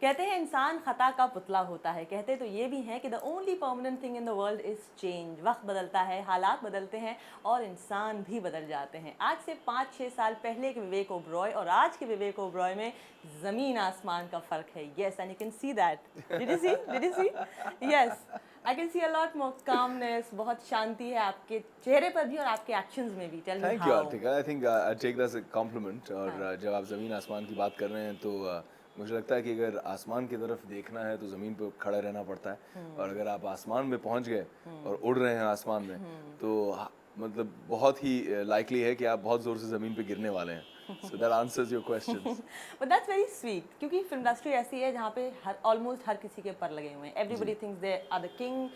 कहते हैं इंसान खता का पुतला होता है। कहते तो ये भी हैं कि the only permanent thing in the world is change. वक्त बदलता है, हालात बदलते हैं और इंसान भी बदल जाते हैं। आज से 5-6 साल पहले के विवेक ओबरॉय और आज के विवेक ओबरॉय में ज़मीन आसमान का फ़र्क है। Yes, and you can see that. Did you see? Yes, I can see a lot more calmness. बहुत शांति है आपके चेहरे पर भी और आपके एक्शंस में भी। Tell me thank you how. आर्थिक, I think I take that as a compliment. और जब आप ज़मीन आसमान की बात कर रहे हैं तो मुझे लगता है कि अगर आसमान की तरफ देखना है तो ज़मीन पर खड़ा रहना पड़ता है, और अगर आप आसमान में पहुंच गए और उड़ रहे हैं आसमान में तो मतलब बहुत ही लाइकली है कि आप बहुत ज़ोर से ज़मीन पे गिरने वाले हैं। So that answers your questions. But that's very sweet, क्योंकि फिल्म इंडस्ट्री ऐसी है जहाँ पे हर ऑलमोस्ट हर किसी के पर लगे हुए हैं। Everybody thinks they are the king,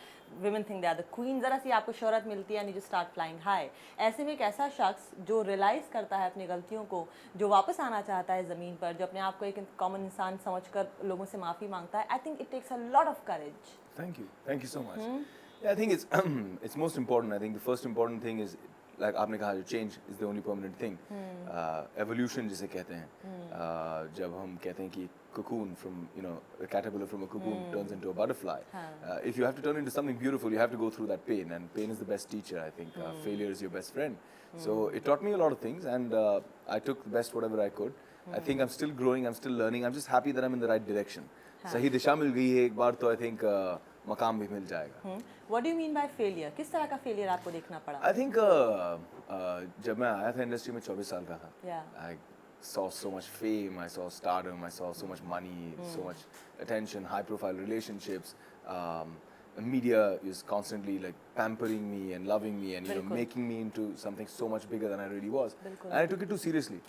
women think they are the queen। ज़रा सी आपको शोहरत मिलती है and you start flying high. ऐसे में एक ऐसा शख्स जो रियलाइज़ करता है अपनी गलतियों को, जो वापस आना चाहता है ज़मीन पर, जो अपने आप को एक कॉमन इंसान समझकर लोगों से माफ़ी मांगता है, I think it takes a lot of courage. Thank you so much. Yeah, I think it's it's most important. I think the first important thing is, like आपने कहा, change is the only permanent thing. Evolution जिसे कहते हैं, जब हम कहते हैं कि cocoon from, a caterpillar from a cocoon turns into a butterfly. If you have to turn into something beautiful, you have to go through that pain, and pain is the best teacher. I think failure is your best friend. So it taught me a lot of things, and I took the best whatever I could. I think I'm still growing, I'm still learning. I'm just happy that I'm in the right direction. सही दिशा मिल गई है एक बार तो I think मकाम भी मिल जाएगा। What do you mean by failure? किस तरह का फेलियर आपको देखना पड़ा? आई थिंक जब मैं आया था इंडस्ट्री में 24 साल का था, आई saw so much fame, I saw stardom, I saw so much money, so much attention, high profile relationships. The media is constantly like pampering me and loving me and making me into something so much bigger than I really was. And I took it too seriously.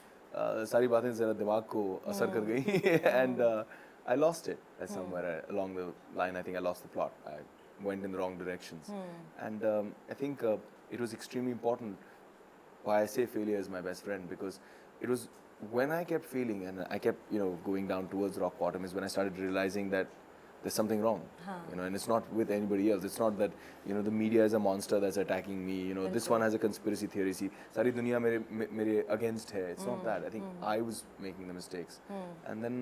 सारी बातें ज़रा दिमाग को असर कर गई and I lost it at somewhere along the line. I think I lost the plot. I went in the wrong directions. And I think it was extremely important why I say failure is my best friend, because it was when I kept failing and I kept, going down towards rock bottom is when I started realizing that there's something wrong, and it's not with anybody else. It's not that, the media is a monster that's attacking me, this one has a conspiracy theory, see, सारी दुनिया मेरे against है. It's not that. I think I was making the mistakes. And then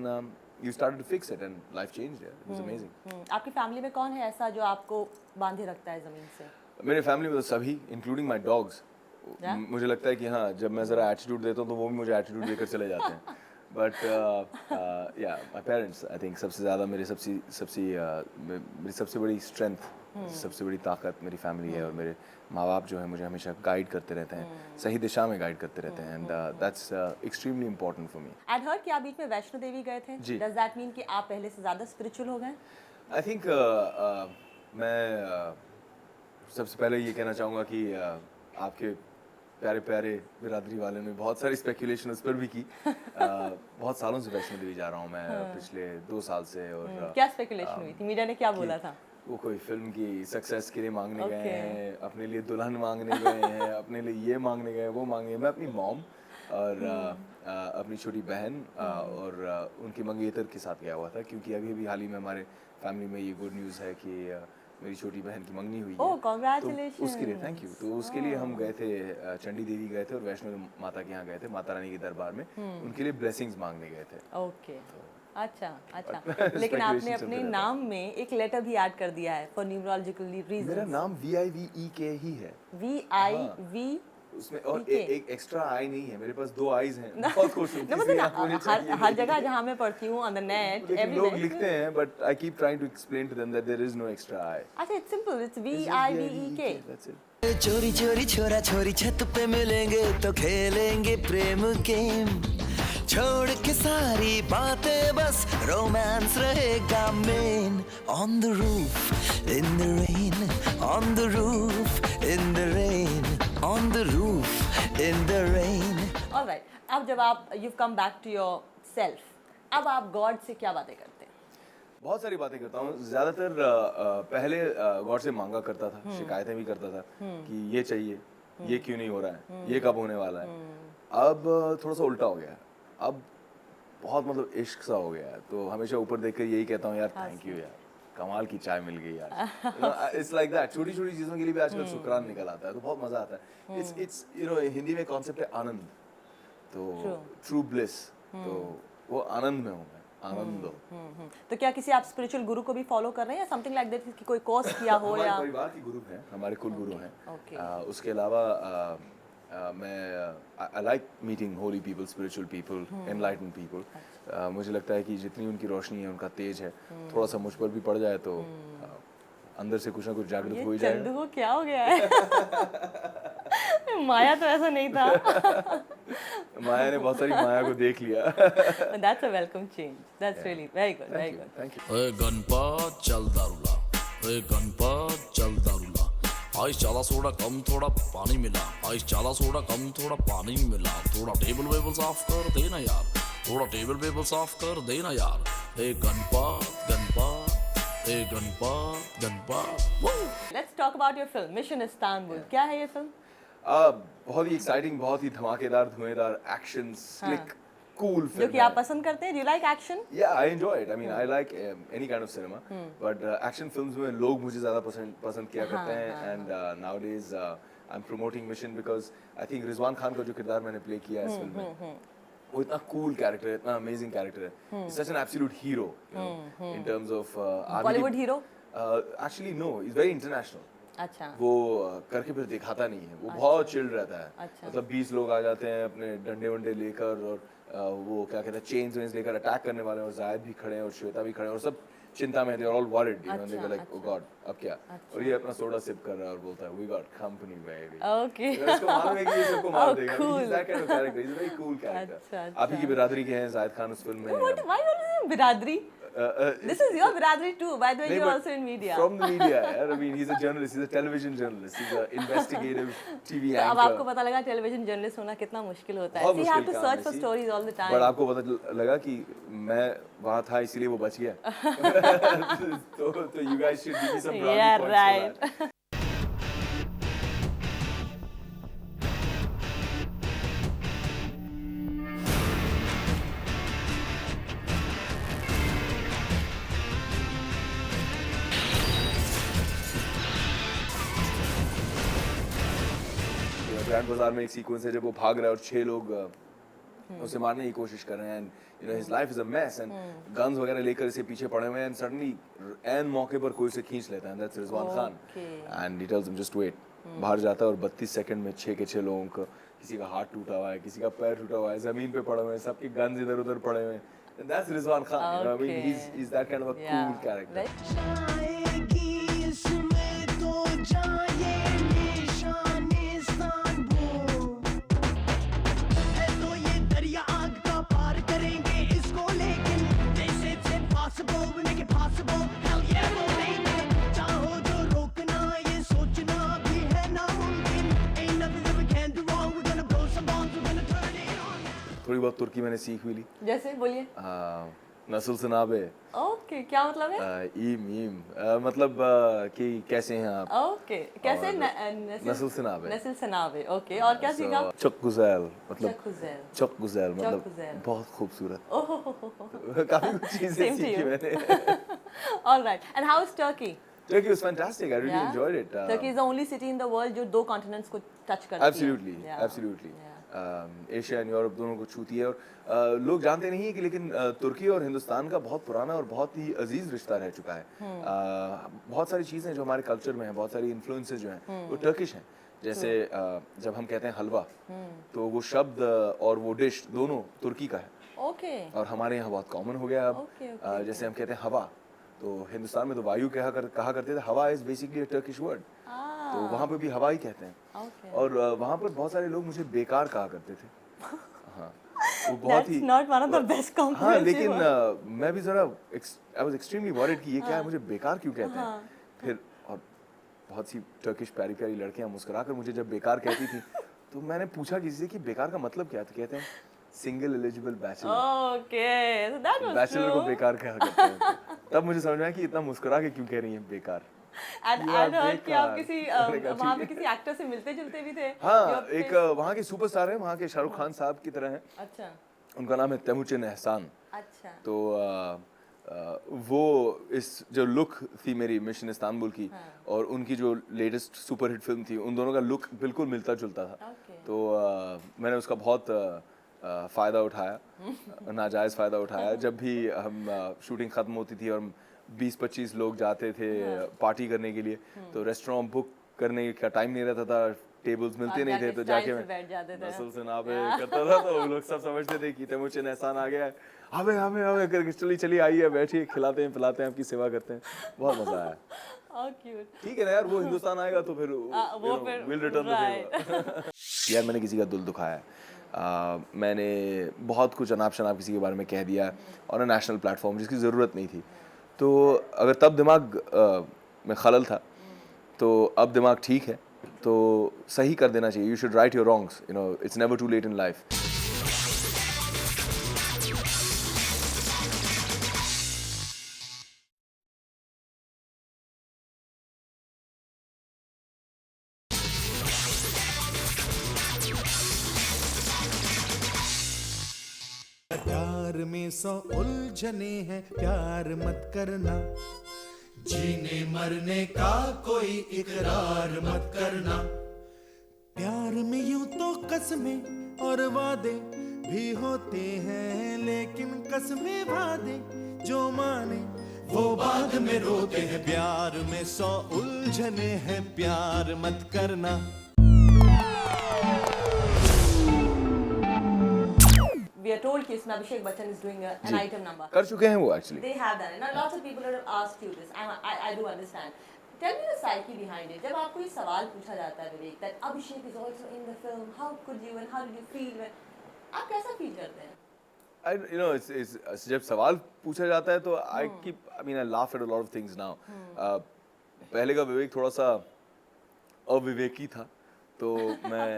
you started to fix it and life changed. It was amazing. आपकी family में कौन है ऐसा जो आपको बांधे रखता है ज़मीन से? मेरे फैमिली में तो सभी, इंक्लूडिंग माई डॉग्स। मुझे लगता है कि हाँ, जब मैं ज़रा एटीट्यूड देता हूँ तो वो भी मुझे एटीट्यूड देकर चले जाते हैं। बट या माई पेरेंट्स, आई थिंक सबसे ज़्यादा मेरी सबसे बड़ी स्ट्रेंथ, सबसे बड़ी ताकत मेरी फैमिली है, और मेरे माँ बाप जो है मुझे हमेशा गाइड करते रहते हैं, सही दिशा में गाइड करते रहते हैं, and that's extremely important for me. I heard कि आप बीच में वैष्णो देवी गए थे। डज दैट मीन कि आप पहले से ज़्यादा स्पिरिचुअल हो गए? आई थिंक मैं सबसे पहले ये कहना चाहूँगा कि आपके प्यारे प्यारे बिरादरी वाले ने बहुत सारी स्पेकुलेशन उस पर भी की। बहुत सालों से वैष्णो देवी जा रहा हूँ मैं, पिछले 2 साल से। और क्या स्पेकुलेशन हुई थी? मीडिया ने क्या बोला था? वो कोई फिल्म की सक्सेस के लिए मांगने गए हैं, अपने लिए दुल्हन मांगने गए हैं, अपने लिए ये मांगने गए, वो मांगने। मैं अपनी मॉम और अपनी छोटी बहन और उनकी मंगेतर के साथ गया हुआ था, क्योंकि अभी हाल ही में हमारे फैमिली में ये गुड न्यूज़ है कि मेरी छोटी बहन की मंगनी हुई है। ओह, कांग्रेचुलेशन। तो उसके लिए थैंक यू। तो उसके लिए हम गए थे, चंडी देवी गए थे और वैष्णो माता के यहाँ गए थे, माता रानी के दरबार में उनके लिए ब्लेसिंग्स मांगने गए थे। ओके, अच्छा। लेकिन आपने अपने नाम में एक लेटर भी ऐड कर दिया है फॉर न्यूमरोलॉजिकल रीजंस। मेरा नाम VIVEK ही है। VIV उसमें और एक एक्स्ट्रा आई नहीं है, मेरे पास 2 आईज हैं। बहुत खुश हूँ। हर जगह जहाँ मैं पढ़ती हूँ ऑन द नेट लोग लिखते हैं, but I keep trying to explain to them that there is no extra I. अच्छा, it's simple, it's VIVEK, that's it. चोरी चोरी छोरा छोरी छत पे मिलेंगे तो खेलेंगे प्रेम गेम, छोड़ के सारी बातें बस रोमांस रहेगा main. On the roof in the rain, on the roof in the rain, on the roof in the rain. Alright, अब जब आप you come back to yourself, अब आप गॉड से क्या बातें करते हैं? बहुत सारी बातें करता हूँ। ज़्यादातर पहले गॉड से मांगा करता था, शिकायतें भी करता था कि ये चाहिए, ये क्यों नहीं हो रहा है, ये कब होने वाला है। अब थोड़ा सा उल्टा हो गया है, अब बहुत मतलब इश्क सा हो गया है, तो हमेशा ऊपर देखकर यही कहता हूँ, यार थैंक यू यार, कमाल की चाय मिल गई यार। It's like that. छोटी छोटी चीज़ों के लिए भी आजकल शुक्रान निकल आता है, तो बहुत मज़ा आता है। इट्स हिंदी में कॉन्सेप्ट है आनंद, तो ट्रू ब्लिस, तो वो आनंद में हूँ मैं। आनंद लो। तो क्या किसी आप स्पिरिचुअल गुरु को भी फॉलो कर रहे हैं या समथिंग लाइक दैट कि कोई कोर्स किया हो हमारे या परिवार के गुरु हैं, हमारे कुल गुरु हैं। Okay. उसके अलावा मैं I like meeting Holi people, spiritual people, enlightened people. मुझे लगता है कि जितनी उनकी रोशनी है, उनका तेज है, थोड़ा सा मुझ पर भी पड़ जाए तो अंदर से कुछ ना कुछ जागृत हो ही जाएगा। चंदू को क्या हो गया है? माया तो ऐसा नहीं था। माया ने बहुत सारी माया को देख लिया। That's a welcome change. That's really very good, very good. Thank you. ए गणपत चल दारूला, ए गणपत चल दारूला। आइस चाला सोडा कम थोड़ा पानी मिला, आइस चाला सोडा कम थोड़ा पानी मिला। थोड़ा टेबल वेबल साफ कर देना यार, थोड़ा टेबल वेबल साफ कर देना यार। ए गणपत गणपत, ए Ganpat Ganpat. Let's talk about your film, Mission Istanbul. क्या है ये फिल्म? बहुत ही एक्साइटिंग, बहुत ही धमाकेदार, धुएंधार, एक्शन, स्लिक, कूल जो फिल्म कि आप पसंद करते हैं? Do you like action? Yeah, I enjoy it. I mean, I like any kind of cinema, but action films में लोग मुझे ज़्यादा पसंद किया करते हैं, and nowadays I'm promoting Mission because I think Rizwan Khan का जो किरदार मैंने प्ले किया है इस फिल्म में, वो इतना कूल कैरेक्टर है, इतना अमेजिंग कैरेक्टर है, such an absolute hero, you know, in terms of Bollywood hero? Actually no, he's very international. अच्छा। वो करके फिर दिखाता नहीं है, वो बहुत चिल्ड रहता है। अच्छा। मतलब 20 लोग आ जाते हैं अपने डंडे वंडे लेकर और वो क्या कहते हैं चेन्स वेन्स लेकर अटैक करने वाले हैं, और जायद भी खड़े हैं और श्वेता भी खड़े हैं और सब चिंता में, they are all worried, you know, they like oh God अब क्या। और ये अपना सोडा सिप कर रहा है और बोलता है we got company baby. Okay. इसको मालूम है कि ये सबको मार Oh, देगा। cool. He's that kind of character. He's a very cool character. अच्छा, आप ही की बिरादरी के हैं जायद खान उस फिल्म में। What? Why always बिरादरी? This is your बिरादरी too. By the way, नहीं, you're but also in media. From the media, यार. I mean, he's a journalist. He's a television journalist. He's an investigative TV तो अब anchor. आपको पता लगा television journalist होना कितना मुश्किल होता है. बहुत So you have to मुश्किल काम search है, for see? stories all the time. But आपको पता लगा कि मैं वहाँ था इसीलिए वो बच गया। तो you guys should give me some brownie Yeah, points for right. that. Grand बाजार में एक सीक्वेंस है जब वो भाग रहा है और 6 लोग उसे मारने की कोशिश कर रहे हैं, and you know his life is a mess, and guns वगैरह लेकर इसे पीछे पड़े हुए हैं, एंड सडनली एन मौके पर कोई उसे खींच लेता है, that's Rizwan Khan, and he tells him just wait. बाहर जाता है और 32 सेकंड में 6 के 6 लोगों को, किसी का हाथ टूटा हुआ है, किसी का पैर टूटा हुआ है, जमीन पे पड़े हुए हैं, सबके गन्स इधर उधर पड़े हुए हैं, and that's Rizwan Khan, you know, I mean he's that kind of a cool character. जाएगी इसमें तो जाए निशान इस्तांबुल, है तो ये दरिया आग का पार करेंगे इसको, लेकिन this is impossible, we make it possible, hell yeah we'll make it, चाहो जो रोकना ये सोचना भी है नामुमकिन, ain't nothing that we can do wrong, we're gonna blow some bombs, we're gonna turn it on. थोड़ी बहुत तुर्की मैंने सीख भी ली। जैसे बोलिए. नस्ल सनाबे, ओके, क्या मतलब है? ईम मतलब कि कैसे हैं आप, ओके, कैसे नस्ल सनाबे, नस्ल सनाबे. ओके, और क्या सीखा? चक गुज़ैल मतलब चकुज़ैल. चक गुज़ैल मतलब गुज़ैल. बहुत खूबसूरत। ओह, काफी कुछ चीजें Same to सीखी you. मैंने। all right. And how is Turkey? Turkey was fantastic. I really Yeah? enjoyed it. Turkey is the only city in the world जो 2 continents को टच करती है. Absolutely, Yeah. absolutely. Yeah. Asia and Europe दोनों को छूती है, और लोग जानते नहीं है कि लेकिन तुर्की और हिंदुस्तान का बहुत पुराना और बहुत ही अजीज रिश्ता रह चुका है। बहुत सारी चीज़ें जो हमारे कल्चर में हैं, बहुत सारी इन्फ्लुएंसेस जो हैं वो टर्किश हैं। जैसे जब हम कहते हैं हलवा, तो वो शब्द और वो डिश दोनों तुर्की का है, ओके. और हमारे यहाँ बहुत कॉमन हो गया अब। Okay, okay, जैसे हम कहते हैं हवा, तो हिंदुस्तान में तो वायु कहा करते थे, हवा is basically a Turkish word, तो वहाँ पे भी हवा ही कहते हैं। Okay. और वहाँ पर बहुत सारे लोग मुझे बेकार कहा करते थे। हाँ, वो बहुत ही That's not one of the best compliments. हाँ, लेकिन मैं भी जरा आई वाज एक्सट्रीमली वरीड कि ये क्या है, मुझे बेकार क्यों कहते हैं। फिर और बहुत सी टर्किश प्यारी प्यारी लड़कियां मुस्कुराकर मुझे जब बेकार कहती थी, तो मैंने पूछा किसी से कि बेकार का मतलब क्या है, तो कहते हैं single eligible bachelor. Okay, so that was bachelor को true. बेकार कहा करते हैं। तब मुझे समझ में आया कि इतना मुस्कुरा के क्यों कह रही हैं बेकार। And You are I heard कि आप बेकार. किसी मैंने कहा, वहाँ ठीक पे है। किसी एक्टर से मिलते जुलते भी थे. हाँ, जो एक अपने- वहाँ के सुपरस्टार हैं, वहाँ के शाहरुख खान साहब की तरह हैं, अच्छा. उनका नाम है तैमूरचंद एहसान। अच्छा. तो वो इस जो लुक थी मेरी मिशन इस्तांबुल की, और उनकी जो लेटेस्ट सुपर हिट फिल्म थी, उन दोनों का लुक बिल्कुल मिलता जुलता था। Okay. तो मैंने उसका बहुत फ़ायदा उठाया, नाजायज़ फ़ायदा उठाया। जब भी हम शूटिंग ख़त्म होती थी और 20-25 लोग जाते थे पार्टी करने के लिए, तो रेस्टोरेंट बुक करने का टाइम नहीं रहता था, टेबल्स मिलते नहीं थे, तो जाके मैं बैठ जाते थे। मसल से ना पे करता था, तो लोग सब समझते थे कि तैमूरचंद एहसान आ गया है, हमें करके चलिए आइए, बैठिए, खिलाते हैं पिलाते हैं, आपकी सेवा करते हैं। बहुत मज़ा आया। Oh, cute. ठीक है ना यार, वो हिंदुस्तान आएगा तो फिर वो फिर विल रिटर्न द फेवर। यार मैंने किसी का दिल दुखाया है, मैंने बहुत कुछ अनाप शनाप किसी के बारे में कह दिया और नेशनल प्लेटफॉर्म जिसकी ज़रूरत नहीं थी। तो अगर तब दिमाग में खलल था तो अब दिमाग ठीक है, तो सही कर देना चाहिए। You should right your wrongs, you know, it's never too late in life. प्यार में 100 उलझने हैं, प्यार मत करना, जीने मरने का कोई इकरार मत करना। प्यार में यूं तो कसमें और वादे भी होते हैं, लेकिन कसमें वादे जो माने वो बाद में रोते हैं। प्यार में 100 उलझने हैं, प्यार मत करना। We are told कि इसमें Abhishek Bachchan is doing an item number. कर चुके हैं वो actually. They have done it. Now lots of people have asked you this. I do understand. Tell me the psyche behind it. जब आपको ये सवाल पूछा जाता है विवेक, that Abhishek is also in the film. How could you and how did you feel when? आप कैसा feel करते हैं? You know, it's जब सवाल पूछा जाता है तो I laugh at a lot of things now. पहले का विवेक थोड़ा सा अविवेकी था, तो मैं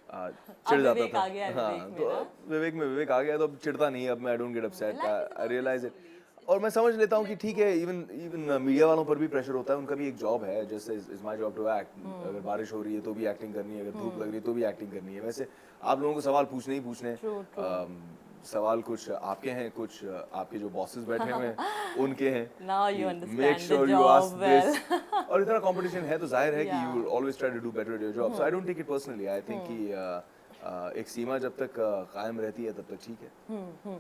चिढ़ जाता था। हाँ, तो विवेक में विवेक आ गया तो अब चिढ़ता नहीं, अब मैं I don't get upset, I realise it. और मैं समझ लेता हूँ कि ठीक है, इवन मीडिया वालों पर भी प्रेशर होता है, उनका भी एक जॉब है, जैसे is my job to act. अगर बारिश हो रही है तो भी एक्टिंग करनी है, अगर धूप लग रही है तो भी एक्टिंग करनी है। वैसे आप लोगों को सवाल पूछने ही पूछने, सवाल कुछ आपके हैं, कुछ आपके जो बॉसेस बैठे हुए हैं उनके हैं। Now you understand Make the sure you job ask well. this. और इतना कंपटीशन है तो जाहिर है कि Yeah. you will always try to do better at your job. So I don't take it personally. I think कि एक सीमा जब तक कायम रहती है तब तक ठीक है।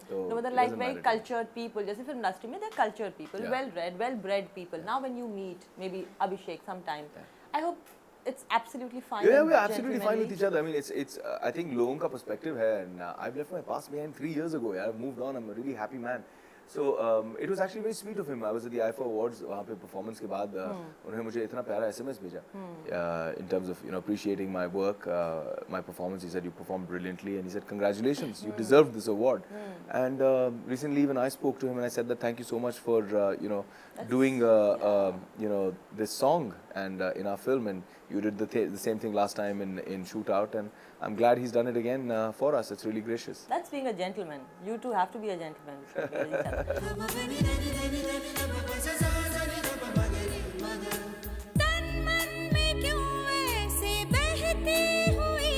तो मतलब it like doesn't very matter. cultured people, जैसे फिल्म इंडस्ट्री में they're cultured people, Yeah. well read, well bred people. Now when you meet maybe Abhishek sometime, I hope it's absolutely fine. Yeah, and we're absolutely fine with gentlemanly. each other. I mean, it's I think लोगों का perspective है, and I've left my past behind 3 years ago. I've moved on. I'm a really happy man. So it was actually very sweet of him. I was at the IFA Awards, वहाँ पे performance के बाद उन्होंने मुझे इतना प्यारा SMS भेजा in terms of appreciating my work, my performance. He said you performed brilliantly, and he said congratulations, you deserved this award. And recently even I spoke to him and I said that thank you so much for doing this song and in our film, and you did the same thing last time in Shootout, and I'm glad he's done it again for us. It's really gracious. That's being a gentleman. You two have to be a gentleman. with each other. तन मन में क्यों ऐसे बहती हुई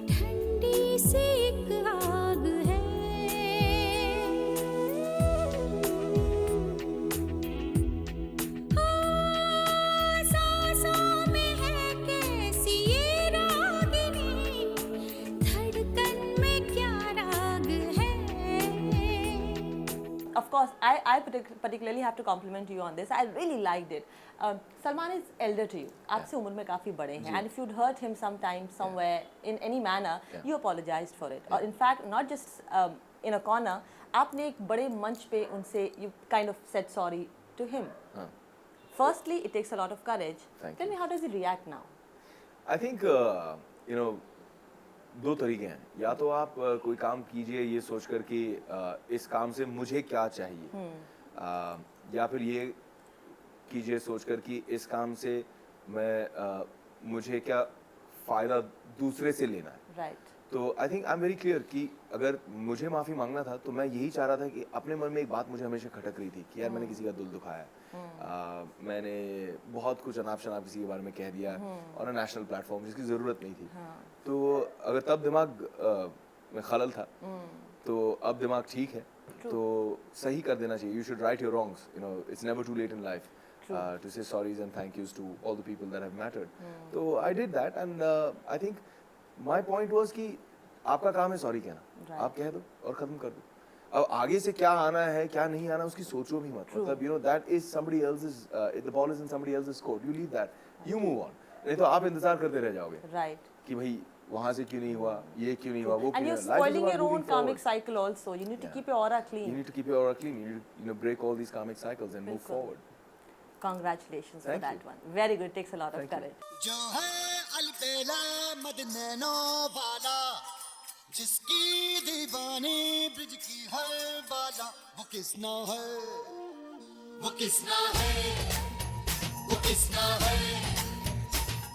ठंडी सी एक आग है, सांसों में है कैसी ये रागिनी, धड़कन में क्या राग है। Of course, I particularly have to compliment you on this. I really liked it. Salman is elder to you. आपसे उम्र में काफ़ी बड़े हैं. And if you'd hurt him sometime, somewhere, in any manner, you apologized for it. Or in fact, not just in a corner, आपने एक बड़े मंच पे उनसे you kind of said sorry to him. Firstly, it takes a lot of courage. Thank Tell you. me, how does he react now? I think दो तरीके हैं। या तो आप कोई काम कीजिए ये सोचकर कि इस काम से मुझे क्या चाहिए, या फिर ये कीजिए सोचकर कि इस काम से मुझे क्या फ़ायदा दूसरे से लेना है। Right. तो आई think I am very clear कि अगर मुझे माफ़ी मांगना था तो मैं यही चाह रहा था कि अपने मन में एक बात मुझे हमेशा खटक रही थी कि यार मैंने किसी का दिल दुखाया है, मैंने बहुत कुछ अनाप शनाप किसी के बारे में कह दिया और नेशनल प्लेटफॉर्म जिसकी ज़रूरत नहीं थी। तो अगर तब दिमाग में खलल था तो अब दिमाग ठीक है, तो सही कर देना चाहिए। You should right your wrongs, it's never too late in life to say sorries and thank yous to all the people that have mattered. So I did that, and I think my point was कि आपका काम है sorry कहना, आप कह दो और खत्म कर दो। अब आगे से क्या आना है क्या नहीं आना उसकी सोचो भी मत, मतलब you know that is somebody else's the ball is in somebody else's court, you leave that, you move on, नहीं तो आप इंतजार करते रह जाओगे Right. कि भाई वहां से क्यों नहीं हुआ, ये क्यों नहीं हुआ, वो And क्यों you're नहीं हुआ। Life is spoiling about your own moving karmic forward. cycle also. You need to Yeah. keep your aura You clean. need to keep your aura clean, you need to break all these karmic cycles and move Bilkul. forward. Congratulations for Thank that you. one. Very good. Takes a lot of Thank you. courage. जो है अलबेला मदनैनो वाला, जिसकी दीवानी bridge की हर बाला, वो किसना है, वो किसना है, वो किसना है,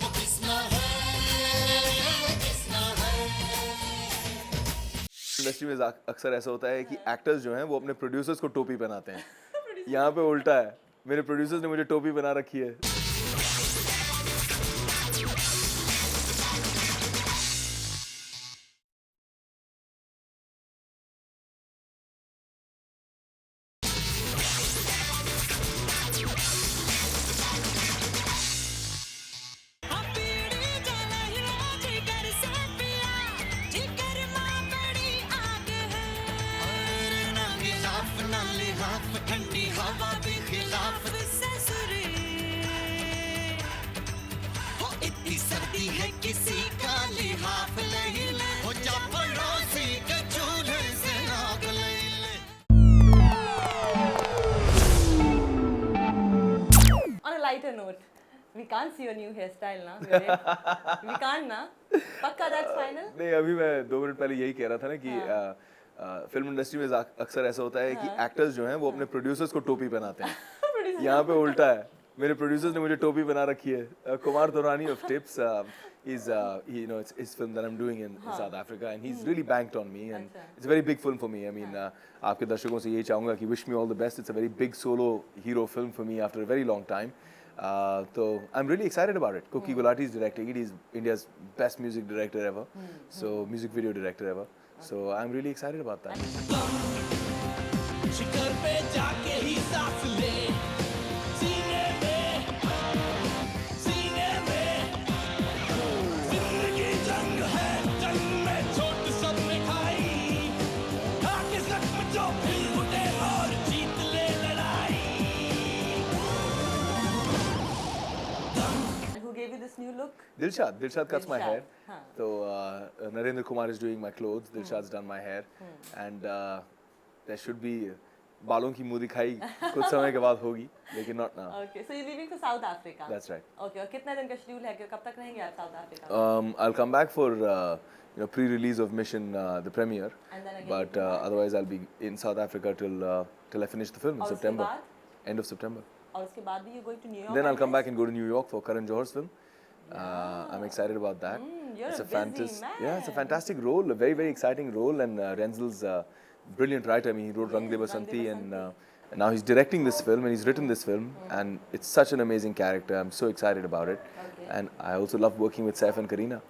वो किसना है, किसना है। इंडस्ट्री में अक्सर ऐसा होता है कि एक्टर्स जो हैं वो अपने प्रोड्यूसर्स को टोपी पहनाते हैं, यहाँ पे उल्टा है, मेरे प्रोड्यूसर्स ने मुझे टोपी बना रखी है। ठंडी हवा के खिलाफ हो, इतनी सर्दी है किसी का लिहाफ ले ले, हो जा पड़ोसी के चूल्हे से आग ले ले। On a lighter note, we can't see your new hairstyle now. Vivek. We can't na. Pakka, that's final. नहीं, अभी मैं 2 मिनट पहले यही कह रहा था ना कि फिल्म इंडस्ट्री में अक्सर ऐसा होता है कि एक्टर्स जो हैं वो अपने प्रोड्यूसर्स को टोपी पहनाते हैं, यहाँ पे उल्टा है, मेरे प्रोड्यूसर्स ने मुझे टोपी बना रखी है। Kumar Torani of Tips is you know it's his film that I'm doing in South Africa and he's really banked on me and it's a very big film for me. I mean आपके दर्शकों से यही चाहूँगा कि wish me all the best. It's a very big solo hero film for me after a very long time. So I'm really excited about it. Kuki Gulati is directing it. He's India's best music director ever. So music video director ever. So I'm really excited about that. शिखर पे जाके ही सांस ले, सीने में जिंदगी जंग है, जंग में चोट सबने खाई, खाके जख्म जो फिर उठे और जीत ले लड़ाई। Who gave you this new look? Dilshad cuts my Dilshad, hair. हाँ. So Narendra Kumar is doing my clothes. Dilshad's done my hair, and there should be बालों की मुंह दिखाई कुछ समय के बाद होगी, लेकिन not now. Okay, so you're leaving for South Africa. That's right. Okay, और कितने दिन का शेड्यूल है, कब तक रहेंगे आप South Africa? I'll come back for you know pre-release of Mission, the premiere, And then again but otherwise I'll be in South Africa till I finish the film in और उसके September, बाद? end of September. और उसके बाद भी you're going to New York? Then I'll I come guess? back and go to New York for Karan Johar's film. I'm excited about that. You're It's a busy man. Yeah, it's a fantastic role, a very, very exciting role, and Renzel's brilliant writer. I mean, he wrote Rang De Basanti, and now he's directing this film, and he's written this film, and it's such an amazing character. I'm so excited about it, and I also love working with Saif and Kareena.